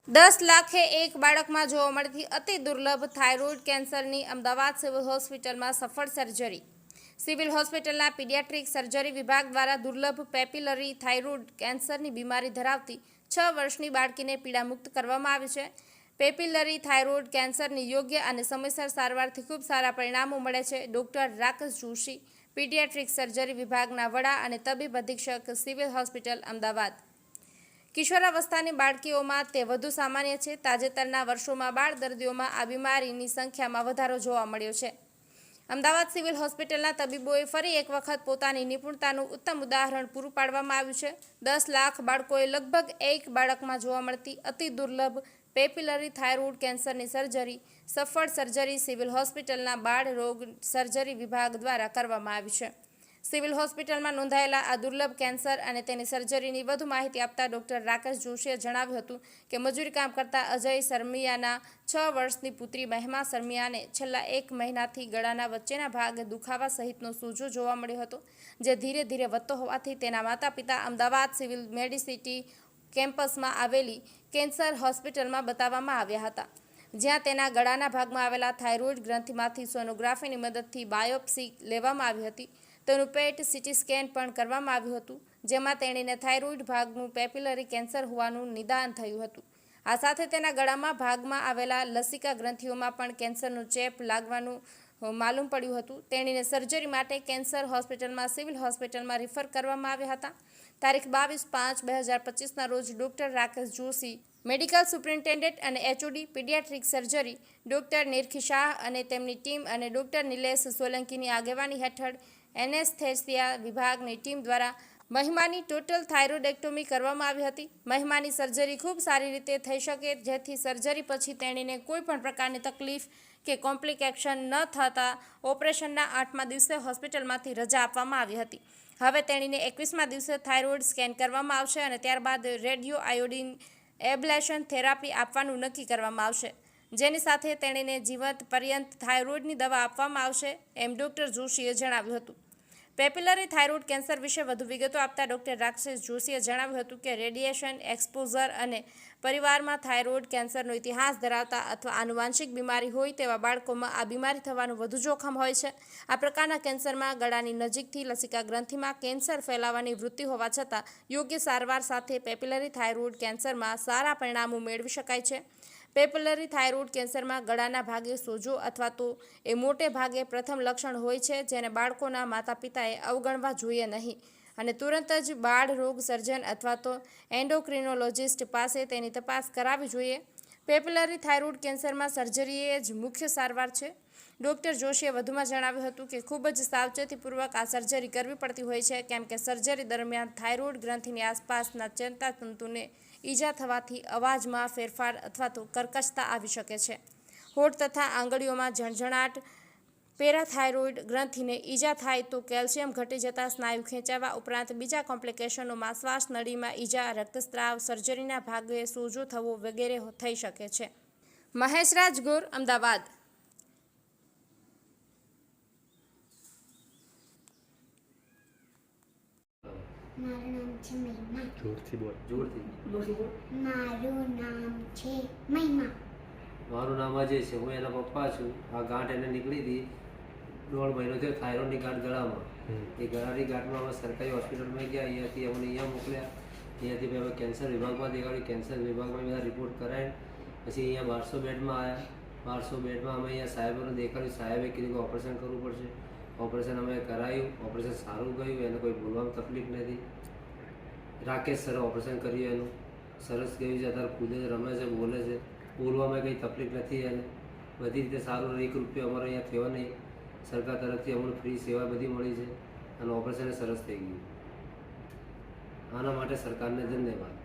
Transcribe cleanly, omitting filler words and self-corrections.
10 લાખે એક બાળકમાં જોવા મળતી અતિ દુર્લભ થાઇરોઇડ કેન્સરની અમદાવાદ સિવિલ હોસ્પિટલમાં સફળ સર્જરી. સિવિલ હોસ્પિટલના પીડિયાટ્રિક સર્જરી વિભાગ દ્વારા દુર્લભ પેપિલરી થાઇરોઇડ કેન્સરની બીમારી ધરાવતી 6 વર્ષની બાળકીને પીડામુક્ત કરવામાં આવી છે. પેપિલરી થાઇરોઇડ કેન્સરની યોગ્ય અને સમયસર સારવારથી ખૂબ સારા પરિણામો મળે છે. Doctor Rakesh Joshi, paediatric surgery વિભાગના વડા અને તબીબ અધિક્ષક, સિવિલ હોસ્પિટલ, અમદાવાદ. કિશોરાવસ્થાની બાળકીઓમાં તે વધુ સામાન્ય છે. તાજેતરના વર્ષોમાં બાળ દર્દીઓમાં આ બીમારીની સંખ્યામાં વધારો જોવા મળ્યો છે. અમદાવાદ સિવિલ હોસ્પિટલના તબીબોએ ફરી એક વખત પોતાની નિપુણતાનું ઉત્તમ ઉદાહરણ પૂરું પાડવામાં આવ્યું છે. 10 લાખ બાળકોએ લગભગ એક બાળકમાં જોવા મળતી અતિ દુર્લભ પેપિલરી થાઇરોઇડ કેન્સરની સર્જરી સફળ સર્જરી સિવિલ હોસ્પિટલના બાળ રોગ સર્જરી વિભાગ દ્વારા કરવામાં આવી છે. સિવિલ હોસ્પિટલમાં નોંધાયેલા આ દુર્લભ કેન્સર અને તેની સર્જરીની વધુ માહિતી આપતા ડોક્ટર રાકેશ જોશીએ જણાવ્યું હતું કે મજૂરી કામ કરતા અજય સરમિયાના 6 વર્ષની પુત્રી મહેમા સરમિયાને છેલ્લા 1 મહિનાથી ગળાના વચ્ચેના ભાગે દુખાવા સહિતનો સોજો જોવા મળ્યો હતો, જે ધીરે ધીરે વધતો હોવાથી તેના માતા પિતા અમદાવાદ સિવિલ મેડિસિટી કેમ્પસમાં આવેલી કેન્સર હોસ્પિટલમાં બતાવવામાં આવ્યા હતા, જ્યાં તેના ગળાના ભાગમાં આવેલા થાઇરોઇડ ગ્રંથિમાંથી સોનોગ્રાફીની મદદથી બાયોપ્સી લેવામાં આવી હતી. તેનું પેટ સીટી સ્કેન પણ કરવામાં આવ્યું હતું, જેમાં તેણીને થાઇરોઇડ ભાગનું પેપિલરી કેન્સર હોવાનું નિદાન થયું હતું. આ સાથે તેના ગળામાં ભાગમાં આવેલા લસિકા ગ્રંથિઓમાં પણ કેન્સરનો ચેપ લાગવાનું માલુમ પડ્યું હતું. તેણીને સર્જરી માટે કેન્સર હોસ્પિટલમાં સિવિલ હોસ્પિટલમાં રિફર કરવામાં આવ્યા હતા. તારીખ 22/5/2025ના રોજ doctor Rakesh Joshi, medical superintendent અને HOD paediatric surgery doctor Nirkhi Shah અને તેમની ટીમ અને ડોક્ટર નિલેશ સોલંકીની આગેવાની હેઠળ એનેસ્થેસિયા વિભાગની ટીમ દ્વારા મહિમાની ટોટલ થાઇરોઇડેક્ટોમી કરવામાં આવી હતી. મહિમાની સર્જરી ખૂબ સારી રીતે થઈ શકે, જેથી સર્જરી પછી તેણીને કોઈ પણ પ્રકારની તકલીફ કે કોમ્પ્લિકેશન ન થતા ઓપરેશનના 8મા દિવસે હોસ્પિટલમાંથી રજા આપવામાં આવી હતી. હવે તેણીને 21મા દિવસે થાઇરોઇડ સ્કેન કરવામાં આવશે અને ત્યારબાદ રેડિયો આયોડિન એબ્લેશન થેરાપી આપવાનું નક્કી કરવામાં આવશે, જેની સાથે તેણીને જીવંત પર્યંત થાઇરોઇડની દવા આપવામાં આવશે, એમ ડોક્ટર જોશીએ જણાવ્યું હતું. પેપિલરી થાઇરોઇડ કેન્સર વિશે વધુ વિગતો આપતા ડોક્ટર રાકેશ જોશીએ જણાવ્યું હતું કે રેડિયેશન એક્સપોઝર અને પરિવારમાં થાઇરોઇડ કેન્સરનો ઇતિહાસ ધરાવતા અથવા આનુવાંશિક બીમારી હોય તેવા બાળકોમાં આ બીમારી થવાનું વધુ જોખમ હોય છે. આ પ્રકારના કેન્સરમાં ગળાની નજીકથી લસિકા ગ્રંથિમાં કેન્સર ફેલાવાની વૃત્તિ હોવા છતાં યોગ્ય સારવાર સાથે પેપિલરી થાઇરોઇડ કેન્સરમાં સારા પરિણામો મેળવી શકાય છે. પેપિલરી થાઇરોઇડ કેન્સરમાં ગળાના ભાગે સોજો અથવા તો એ મોટે ભાગે પ્રથમ લક્ષણ હોય છે, જેને બાળકોના માતા પિતાએ અવગણવા જોઈએ નહીં અને તુરંત જ બાળ રોગ સર્જન અથવા તો એન્ડોક્રિનોલોજિસ્ટ પાસે તેની તપાસ કરાવવી જોઈએ. પેપિલરી થાઇરોઇડ કેન્સરમાં સર્જરી જ મુખ્ય સારવાર છે. ડોક્ટર જોશીએ વધુમાં જણાવ્યું હતું કે ખૂબ જ સાવચેતીપૂર્વક આ સર્જરી કરવી પડતી હોય છે, કેમ કે સર્જરી દરમિયાન થાઇરોઇડ ગ્રંથિની આસપાસના ચેતાતંતુને ઈજા થવાથી અવાજમાં ફેરફાર અથવા તો કર્કશતા આવી શકે છે. હોઠ તથા આંગળીઓમાં ઝણઝણાટ, પેરાથાઇરોઇડ ગ્રંથિને ઈજા થાય તો કેલ્શિયમ ઘટી જતા સ્નાયુ ખેંચાવા ઉપરાંત બીજા કોમ્પ્લિકેશનોમાં શ્વાસ નળીમાં ઈજા, રક્તસ્રાવ, સર્જરીના ભાગે સોજો થવો વગેરે થઈ શકે છે. મહેશરાજ ગોર, અમદાવાદ. મારું નામ છે મહિમા. જોરથી બોલ. મારું નામ છે મહિમા. મારું નામ અજય છે. હું એના પપ્પા છું. આ ગાંઠ એને નીકળી હતી 1.5 મહિનો થયો. થાઇરોઇડની ગાંઠ ગળામાં. એ ગળાની ગાંઠમાં અમે સરકારી હોસ્પિટલમાં ગયા. અહીંયાથી અમને અહીંયા મોકલ્યા. અહીંયાથી અમે કેન્સર વિભાગમાં દેખાડ્યું. કેન્સર વિભાગમાં બધા રિપોર્ટ કરાય. પછી અહીંયા 1200 બેડમાં આવ્યા. 1200 બેડમાં અમે અહીંયા સાહેબોને દેખાડ્યું. સાહેબે કીધું કે ઓપરેશન કરવું પડશે. ઓપરેશન અમે કરાયું. ઓપરેશન સારું ગયું. એને કોઈ બોલવામાં તકલીફ નથી. રાકેશ સરે ઓપરેશન કર્યું. એનું સરસ ગયું છે. અત્યારે કૂદે છે, રમે છે, બોલે છે. બોલવામાં કંઈ તકલીફ નથી. એને બધી રીતે સારું. 1 રૂપિયો અમારે અહીંયા થયો નહીં. સરકાર તરફથી અમને ફ્રી સેવા બધી મળી છે અને ઓપરેશન સરસ થઈ ગયું. આના માટે સરકારને ધન્યવાદ.